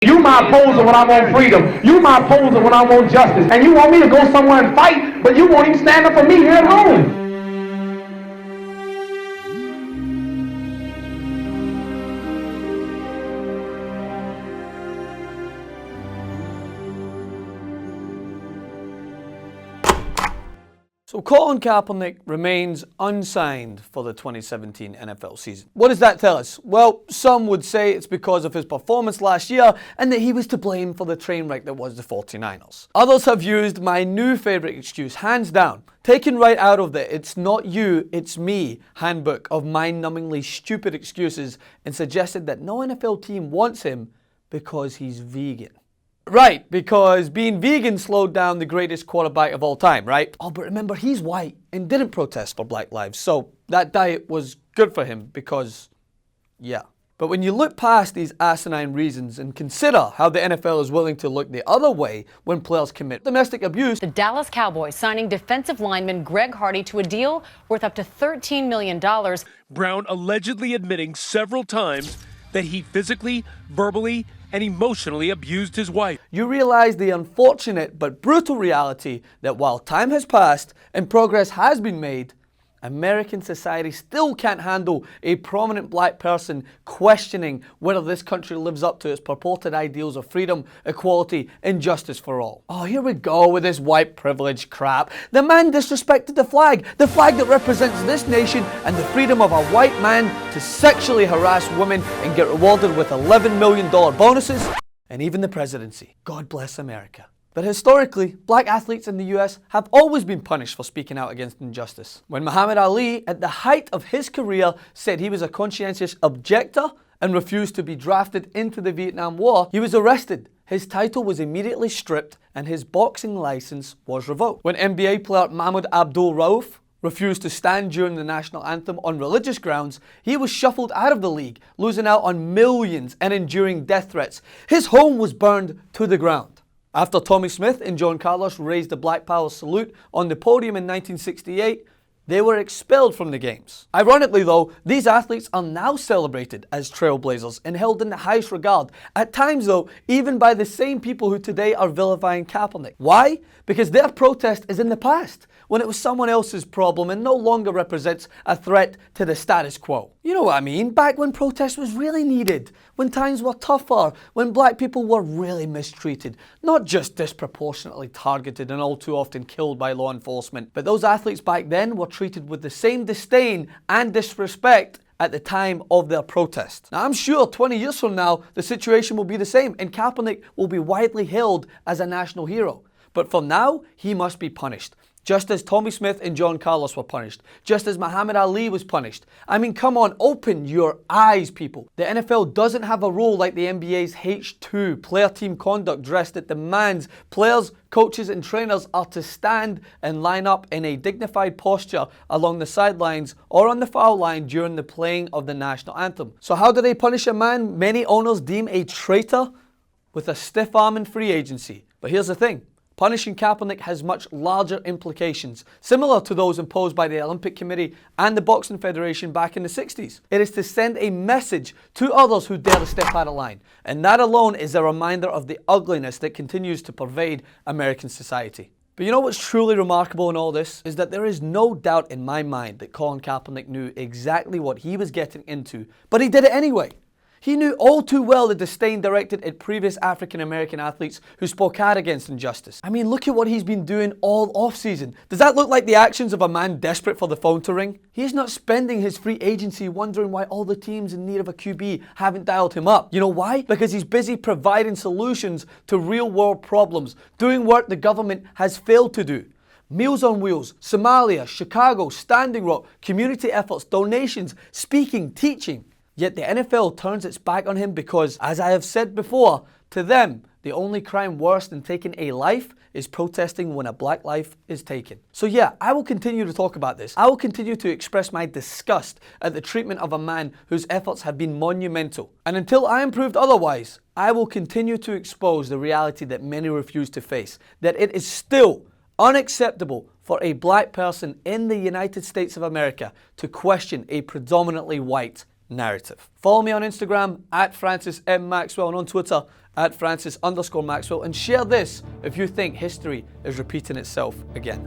You my opposer when I want freedom. You my opposer when I want justice. And you want me to go somewhere and fight, but you won't even stand up for me here at home. So Colin Kaepernick remains unsigned for the 2017 NFL season. What does that tell us? Well, some would say it's because of his performance last year and that he was to blame for the train wreck that was the 49ers. Others have used my new favourite excuse, hands down, taken right out of the "it's not you, it's me" handbook of mind-numbingly stupid excuses, and suggested that no NFL team wants him because he's vegan. Right, because being vegan slowed down the greatest quarterback of all time, right? Oh, but remember, he's white and didn't protest for Black lives, so that diet was good for him because, yeah. But when you look past these asinine reasons and consider how the NFL is willing to look the other way when players commit domestic abuse. The Dallas Cowboys signing defensive lineman Greg Hardy to a deal worth up to $13 million. Brown allegedly admitting several times that he physically, verbally, and emotionally abused his wife. You realize the unfortunate but brutal reality that while time has passed and progress has been made, American society still can't handle a prominent black person questioning whether this country lives up to its purported ideals of freedom, equality, and justice for all. Oh, here we go with this white privilege crap. The man disrespected the flag that represents this nation and the freedom of a white man to sexually harass women and get rewarded with $11 million bonuses, and even the presidency. God bless America. But historically, black athletes in the US have always been punished for speaking out against injustice. When Muhammad Ali, at the height of his career, said he was a conscientious objector and refused to be drafted into the Vietnam War, he was arrested. His title was immediately stripped and his boxing license was revoked. When NBA player Mahmoud Abdul Rauf refused to stand during the national anthem on religious grounds, he was shuffled out of the league, losing out on millions and enduring death threats. His home was burned to the ground. After Tommy Smith and John Carlos raised the Black Power salute on the podium in 1968, they were expelled from the games. Ironically though, these athletes are now celebrated as trailblazers and held in the highest regard, at times though, even by the same people who today are vilifying Kaepernick. Why? Because their protest is in the past, when it was someone else's problem and no longer represents a threat to the status quo. You know what I mean? Back when protest was really needed, when times were tougher, when black people were really mistreated, not just disproportionately targeted and all too often killed by law enforcement, but those athletes back then were treated with the same disdain and disrespect at the time of their protest. Now I'm sure 20 years from now, the situation will be the same and Kaepernick will be widely hailed as a national hero. But for now, he must be punished. Just as Tommy Smith and John Carlos were punished. Just as Muhammad Ali was punished. I mean, come on, open your eyes, people. The NFL doesn't have a rule like the NBA's H2, player team conduct dress, that demands players, coaches and trainers are to stand and line up in a dignified posture along the sidelines or on the foul line during the playing of the national anthem. So how do they punish a man many owners deem a traitor? With a stiff arm in free agency. But here's the thing. Punishing Kaepernick has much larger implications, similar to those imposed by the Olympic Committee and the Boxing Federation back in the 60s. It is to send a message to others who dare to step out of line. And that alone is a reminder of the ugliness that continues to pervade American society. But you know what's truly remarkable in all this? Is that there is no doubt in my mind that Colin Kaepernick knew exactly what he was getting into, but he did it anyway. He knew all too well the disdain directed at previous African-American athletes who spoke out against injustice. I mean, look at what he's been doing all off-season. Does that look like the actions of a man desperate for the phone to ring? He's not spending his free agency wondering why all the teams in need of a QB haven't dialed him up. You know why? Because he's busy providing solutions to real-world problems, doing work the government has failed to do. Meals on Wheels, Somalia, Chicago, Standing Rock, community efforts, donations, speaking, teaching. Yet the NFL turns its back on him because, as I have said before, to them, the only crime worse than taking a life is protesting when a black life is taken. So yeah, I will continue to talk about this. I will continue to express my disgust at the treatment of a man whose efforts have been monumental. And until I am proved otherwise, I will continue to expose the reality that many refuse to face, that it is still unacceptable for a black person in the United States of America to question a predominantly white narrative. Follow me on Instagram @Francis M. Maxwell and on Twitter at Francis_Maxwell, and share this if you think history is repeating itself again.